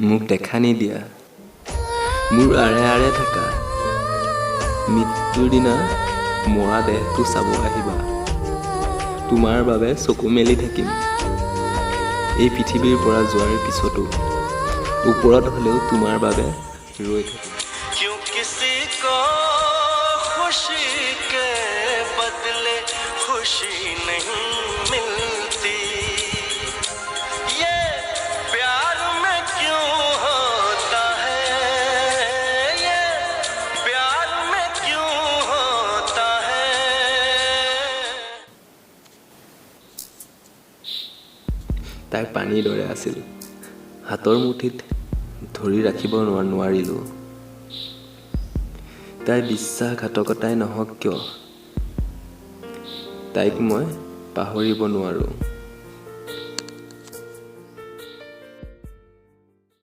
মোক দেখা নিদিয়া, মোৰ আৰে আৰে থাকা, মৃত্যুৰ দিনা মৰা দেহটো চাব আহিবা। তোমাৰ বাবে চকু মেলি থাকিম, এই পৃথিৱীৰ পৰা যোৱাৰ পিছতো ওপৰত হ'লেও তোমাৰ বাবে ৰৈ থাকিম। क्यों किसी को खुशी के बदले खुशी नहीं मिलती, ये प्यार में क्यों होता है, ये प्यार में क्यों होता है। তাই পানীৰ দৰে আছিল, হাতৰ মুঠিত ধৰি ৰাখিব নোৱাৰিলোঁ। তাই বিশ্বাসঘাতকতাই নহওক কিয়, তাইক মই পাহৰিব নোৱাৰোঁ।